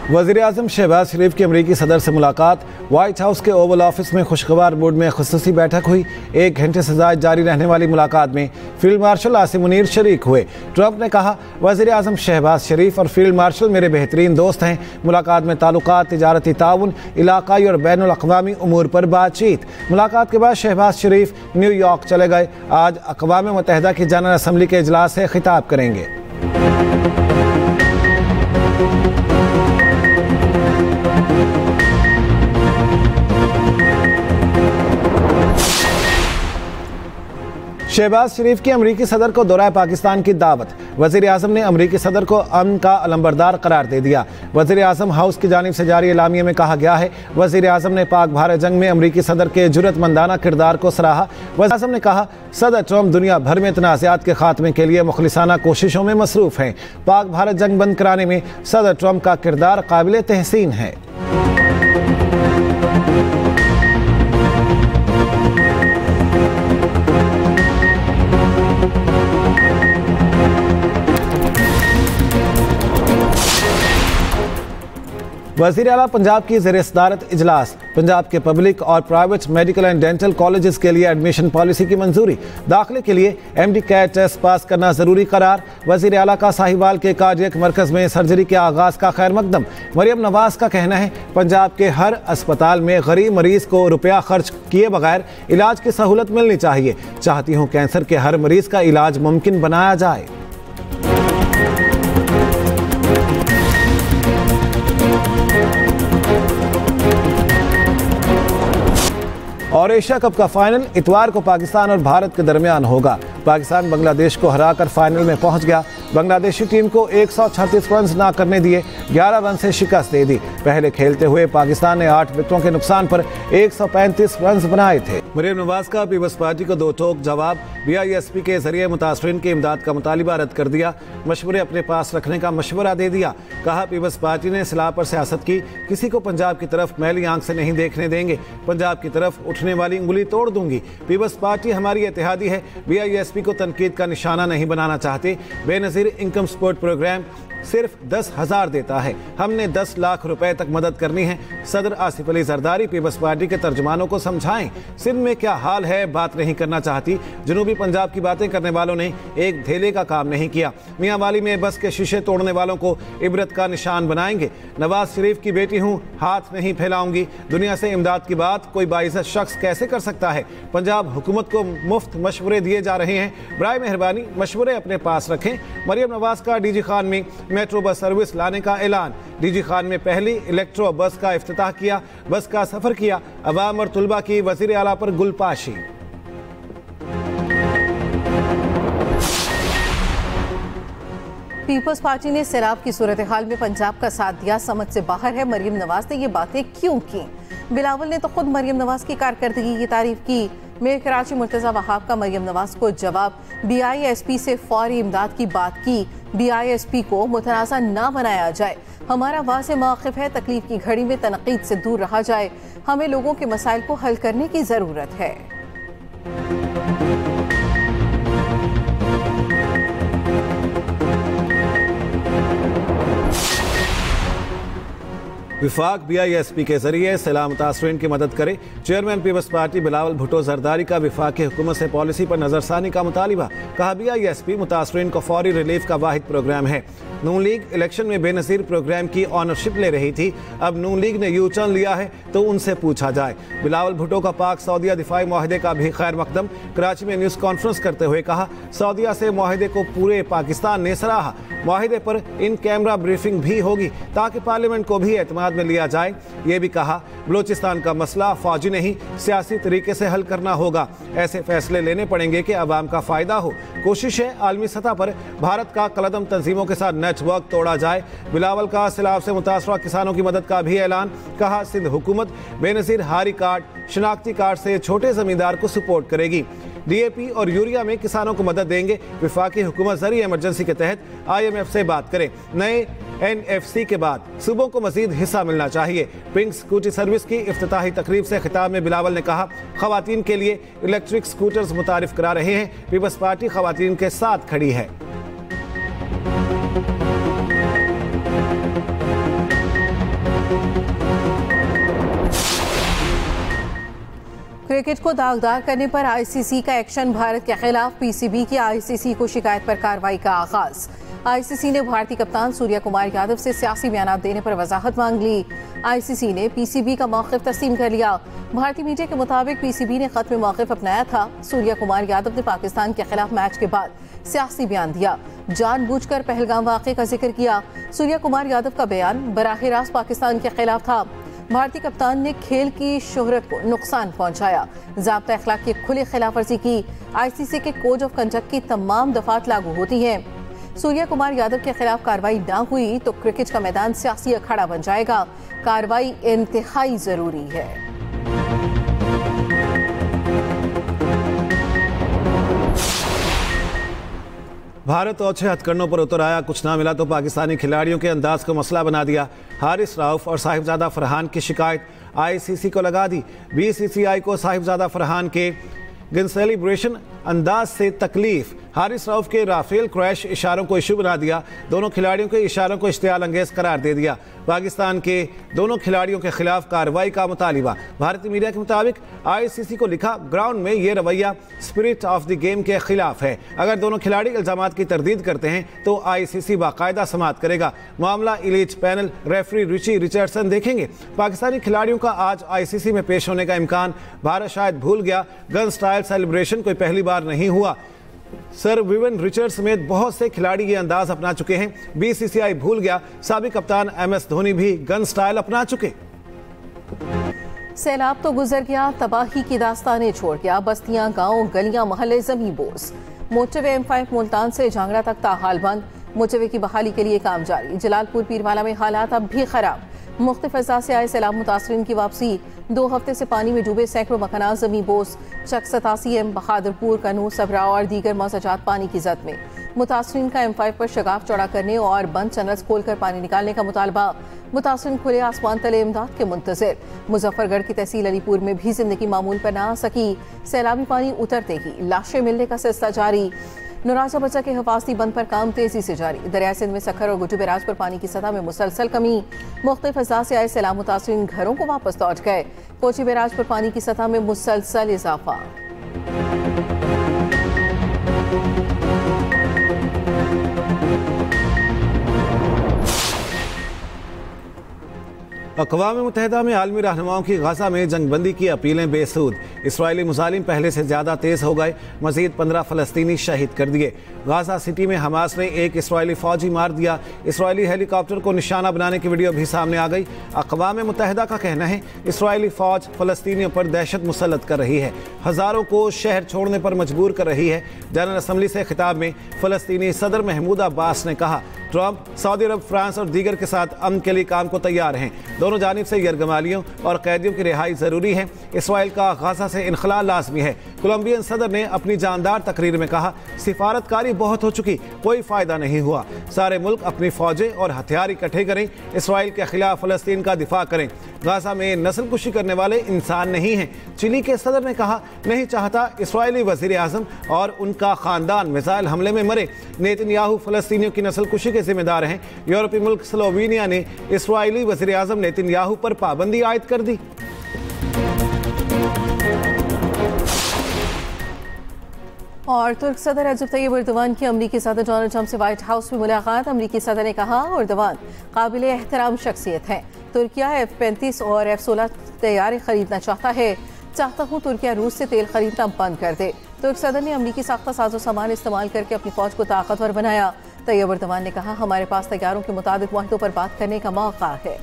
वज़ीर-ए-आज़म शहबाज शरीफ की अमरीकी सदर से मुलाकात। व्हाइट हाउस के ओवल ऑफिस में खुशगवार मूड में खुसूसी बैठक हुई। 1 घंटे से ज़्यादा जारी रहने वाली मुलाकात में फील्ड मार्शल आसिम मुनीर शरीक हुए। ट्रंप ने कहा, वज़ीर-ए-आज़म शहबाज शरीफ और फील्ड मार्शल मेरे बेहतरीन दोस्त हैं। मुलाकात में ताल्लुकात, तिजारती ताउन, इलाकाई और बैनुल अक़वामी उमूर पर बातचीत। मुलाकात के बाद शहबाज शरीफ न्यूयॉर्क चले गए। आज अक़वाम मुत्तहिदा की जनरल असम्बली के इजलास से खिताब करेंगे। शहबाज शरीफ की अमरीकी सदर को दौरा पाकिस्तान की दावत। वज़ीर-ए-आज़म ने अमरीकी सदर को अमन का अलंबरदार करार दे दिया। वज़ीर-ए-आज़म हाउस की जानिब से जारी एलामिया में कहा गया है, वज़ीर-ए-आज़म ने पाक भारत जंग में अमरीकी सदर के जुर्रतमंदाना किरदार को सराहा। वज़ीर-ए-आज़म ने कहा, सदर ट्रंप दुनिया भर में तनाज़ात के खात्मे के लिए मुखलिसाना कोशिशों में मसरूफ़ हैं। पाक भारत जंग बंद कराने में सदर ट्रंप का किरदार काबिल तहसीन है। वज़ीर आला पंजाब की ज़ेर सदारत इजलास। पंजाब के पब्लिक और private medical and dental colleges के लिए एडमिशन पॉलिसी की मंजूरी। दाखिले के लिए MD कैट टेस्ट पास करना ज़रूरी करार। वज़ीर आला का साहिवाल के कार्डियक मरकज़ में सर्जरी के आगाज़ का खैर मकदम। मरियम नवाज का कहना है, पंजाब के हर अस्पताल में गरीब मरीज़ को रुपया खर्च किए बगैर इलाज की सहूलत मिलनी चाहिए। चाहती हूँ कैंसर के हर मरीज़ का इलाज मुमकिन बनाया जाए। और एशिया कप का फाइनल इतवार को पाकिस्तान और भारत के दरमियान होगा। पाकिस्तान बांग्लादेश को हराकर फाइनल में पहुंच गया। बांग्लादेशी टीम को 136 रन ना करने दिए, 11 रन से शिकस्त दे दी। पहले खेलते हुए पाकिस्तान ने 8 विकेटों के नुकसान पर 135 रन बनाए थे। मरियम नवाज का पीपल्स पार्टी को 2 टोक जवाब। BISP के जरिए मुतासरीन की इमदाद का मुतालिबा रद्द कर दिया। मशवरे अपने पास रखने का मशवरा दे दिया। कहा, पीपल्स पार्टी ने इस्लाह पर सियासत की, किसी को पंजाब की तरफ मैली आंख से नहीं देखने देंगे। पंजाब की तरफ उठने वाली उंगली तोड़ दूंगी। पीपल्स पार्टी हमारी इत्तेहादी है। BISP को तनकीद का निशाना नहीं बनाना चाहते। बेनज़ीर इनकम सपोर्ट प्रोग्राम सिर्फ 10,000 देता है। हमने 10 लाख रुपए तक मदद करनी है। सदर आसिफ अली जरदारी पीपल्स पार्टी के तर्जुमानों को समझाएं, सिंध में क्या हाल है बात नहीं करना चाहती। जनूबी पंजाब की बातें करने वालों ने एक धेले का काम नहीं किया। मियां वाली में बस के शीशे तोड़ने वालों को इबरत का निशान बनाएंगे। नवाज शरीफ की बेटी हूँ, हाथ नहीं फैलाऊंगी। दुनिया से इमदाद की बात कोई बाइज़्ज़त शख्स कैसे कर सकता है। पंजाब हुकूमत को मुफ्त मशवरे दिए जा रहे हैं। बराए मेहरबानी मशवरे अपने पास रखें। मरियम नवाज का DG खान में मेट्रो बस सर्विस लाने का ऐलान। DG खान में पहली इलेक्ट्रो बस का इफ्तिताह किया। बस का सफर किया। अवाम और तुलबा की वज़ीर आला पर गुलपाशी। पीपल्स पार्टी ने सैलाब की सूरत हाल में पंजाब का साथ दिया, समझ से बाहर है। मरियम नवाज ने ये बातें क्यों की? बिलावल ने तो खुद मरियम नवाज की कारकर्दगी की तारीफ की। मेयर कराची मुर्तज़ा वहाब का मरियम नवाज को जवाब। BISP से फौरी इमदाद की बात की। BISP को मुतनाज़ा ना बनाया जाए। हमारा वाज़ेह मौक़िफ़ है, तकलीफ की घड़ी में तनक़ीद से दूर रहा जाए। हमें लोगों के मसाइल को हल करने की ज़रूरत है। विफाक BISP के जरिए सैलाब मुतासरीन की मदद करे। चेयरमैन पीपल्स पार्टी बिलावल भुट्टो जरदारी का विफाक की हुकूमत से पॉलिसी पर नजरसानी का मुतालिबा। कहा, BISP मुतासरीन को फौरी रिलीफ का वाहिद प्रोग्राम है। नून लीग इलेक्शन में बेनज़ीर प्रोग्राम की ऑनरशिप ले रही थी, अब नून लीग ने यू टर्न लिया है तो उनसे पूछा जाए। बिलावल भुट्टो का पाक सऊदिया दिफाई मुआहदे का भी खैर मकदम। कराची में न्यूज़ कॉन्फ्रेंस करते हुए कहा, सऊदिया से मुआहदे को पूरे पाकिस्तान ने सराहा। मुआहदे पर इन कैमरा ब्रीफिंग भी होगी ताकि पार्लियामेंट को भी एतमाद में लिया जाए। ये भी कहा, बलोचिस्तान का मसला फौजी नहीं सियासी तरीके से हल करना होगा। ऐसे फैसले लेने पड़ेंगे कि अवाम का फ़ायदा हो। कोशिश है आलमी सतह पर भारत का कलदम तंजीमों के साथ नेटवर्क तोड़ा जाए। बिलावल का सैलाब से मुतासरा किसानों की मदद का भी ऐलान। कहा, सिंध हुकूमत बेनज़ीर हारी कार्ड, शनाख्ती कार्ड से छोटे ज़मींदार को सपोर्ट करेगी। DAP और यूरिया में किसानों को मदद देंगे। विफाकी हुकूमत ज़रूरी इमरजेंसी के तहत IMF से बात करें। नए NFC के बाद सूबों को मजीद हिस्सा मिलना चाहिए। पिंक स्कूटी सर्विस की इफ्तिताही तकरीब से खिताब में बिलावल ने कहा, खवातीन के लिए इलेक्ट्रिक स्कूटर्स मुतारिफ करा रहे हैं। पीपल्स पार्टी खवातीन के साथ खड़ी है। क्रिकेट को दागदार करने पर आईसीसी का एक्शन, भारत के खिलाफ पीसीबी की आईसीसी को शिकायत पर कार्रवाई का आगाज। आईसीसी ने भारतीय कप्तान सूर्य कुमार यादव से सियासी बयान देने पर वजाहत मांग ली। आईसीसी ने पीसीबी का मौक़िफ़ तस्लीम कर लिया। भारतीय मीडिया के मुताबिक पीसीबी ने खत्म मौक़िफ़ अपनाया था। सूर्य कुमार यादव ने पाकिस्तान के खिलाफ मैच के बाद सियासी बयान दिया, जानबूझकर पहलगाम वाक़े का जिक्र किया। सूर्य कुमार यादव का बयान बराह रास्त पाकिस्तान के खिलाफ था। भारतीय कप्तान ने खेल की शोहरत को नुकसान पहुंचाया, ज़ाब्ता अखलाक की खुली खिलाफवर्जी की। आईसीसी के कोड ऑफ कंडक्ट की तमाम दफात लागू होती हैं। सूर्य कुमार यादव के खिलाफ कार्रवाई न हुई तो क्रिकेट का मैदान सियासी अखाड़ा बन जाएगा। कार्रवाई इंतहाई जरूरी है। भारत ओछे हथकंडों पर उतर आया, कुछ ना मिला तो पाकिस्तानी खिलाड़ियों के अंदाज को मसला बना दिया। हारिस रऊफ और साहिबजादा फरहान की शिकायत आईसीसी को लगा दी। बीसीसीआई को साहिबजादा फरहान के सेलिब्रेशन अंदाज से तकलीफ। हारिस रऊफ के राफेल क्रैश इशारों को इशू बना दिया। दोनों खिलाड़ियों के इशारों को इश्तियाल अंगेज करार दे दिया। पाकिस्तान के दोनों खिलाड़ियों के खिलाफ कार्रवाई का मुतालिबा। भारतीय मीडिया के मुताबिक आईसीसी को लिखा, ग्राउंड में ये रवैया स्पिरिट ऑफ द गेम के खिलाफ है। अगर दोनों खिलाड़ी इल्जामात की तरदीद करते हैं तो आईसीसी बाकायदा समाअत करेगा। मामला elite panel referee Richie Richardson देखेंगे। पाकिस्तानी खिलाड़ियों का आज आईसीसी में पेश होने का इम्कान। भारत शायद भूल गया, गन स्टाइल सेलिब्रेशन कोई पहली बार नहीं हुआ। सर विवियन रिचर्ड्स समेत बहुत से खिलाड़ी ये अंदाज अपना चुके हैं। बीसीसीआई भूल गया, साबिक कप्तान एमएस धोनी भी गन स्टाइल अपना चुके। सैलाब तो गुजर गया, तबाही की दास्तानें छोड़ गया। बस्तियां, गांव, गलियां, मोहल्ले जमी बोस। मोटरवे M5 मुल्तान से झांगड़ा तक ताहाल बंद। मोटरवे की बहाली के लिए काम जारी। जलालपुर पीरवाला में हालात अब भी खराब। मुख्तलिफ अज़ा से आए सैलाब मुतासरीन की वापसी। 2 हफ्ते से पानी में डूबे सैकड़ों मकानात जमी बोस। चक 87 M बहादुरपुर, कनू, सबरा और दीगर मौसजात पानी की जद में। मुतासरीन का M5 पर शगाफ चौड़ा करने और बंद चैनल्स खोलकर पानी निकालने का मुतालबा। मुतासरीन खुले आसमान तले इमदाद के मुंतज़िर। मुजफ्फरगढ़ की तहसील अलीपुर में भी जिंदगी मामूल पर ना आ सकी। सैलाबी पानी उतरते ही लाशें मिलने का सिलसिला जारी। नौराजा बच्चा के हिफाजती बंद पर काम तेजी से जारी। दरिया सिंध में सखर और गुजु बैराज पर पानी की सतह में मुसलसल कमी। मुख्तलिफ अज़ा से आए सैलाब मुतासरीन घरों को वापस लौट गए। कोची बैराज पर पानी की सतह में मुसलसल इजाफा। अक़वाम मुत्तहिदा में आलमी रहनुमाओं की गाज़ा में जंगबंदी की अपीलें बेसूद। इसराइली मुजालिम पहले से ज़्यादा तेज़ हो गए। मज़ीद 15 फ़लस्तीनी शहीद कर दिए। गाज़ा सिटी में हमास ने एक इसराइली फ़ौजी मार दिया। इसराइली हेलीकॉप्टर को निशाना बनाने की वीडियो भी सामने आ गई। अक़वाम मुत्तहिदा का कहना है इसराइली फ़ौज फ़लस्तीनियों पर दहशत मुसल्लत कर रही है, हज़ारों को शहर छोड़ने पर मजबूर कर रही है। जनरल असम्बली से खिताब में फ़लस्तीनी सदर महमूद अब्बास ने कहा, ट्रंप सऊदी अरब, फ्रांस और दीगर के साथ अमन के लिए काम को तैयार हैं। दोनों जानिब से यरगमालियों और कैदियों की रिहाई ज़रूरी है। इसराइल का गाज़ा से इनखला लाजमी है। कोलंबियन सदर ने अपनी जानदार तकरीर में कहा, सिफारतकारी बहुत हो चुकी, कोई फ़ायदा नहीं हुआ। सारे मुल्क अपनी फ़ौजें और हथियार इकट्ठे करें, इसराइल के खिलाफ फ़लस्तीन का दिफा करें। गाज़ा में नस्ल कुशी करने वाले इंसान नहीं हैं। चिली के सदर ने कहा, नहीं चाहता इसराइली वज़ीर आज़म और उनका ख़ानदान मिसाइल हमले में मरे। नेतन्याहू फ़लस्तीनियों की नस्ल कुशी के जिम्मेदार हैं। यूरोपीय मुल्क स्लोवेनिया ने इसराइली वज़ीर आज़म नेतन्याहू पर पाबंदी आयद कर दी। और तुर्क सदर रजब तैयब एर्दोगान की अमरीकी सदर डोनाल्ड ट्रंप से व्हाइट हाउस में मुलाकात। अमरीकी सदर ने कहा, एर्दोगान काबिल एहतराम शख्सियत है। तुर्किया F-35 और F-16 तैयारी खरीदना चाहता हूँ तुर्किया रूस से तेल खरीदना बंद कर दे। तुर्क सदर ने अमरीकी साख्ता साजो सामान इस्तेमाल करके अपनी फौज को ताकतवर बनाया। तैयब एर्दोगान ने कहा, हमारे पास तैयारों के मुताबिक मुआहदों पर बात करने का मौका है।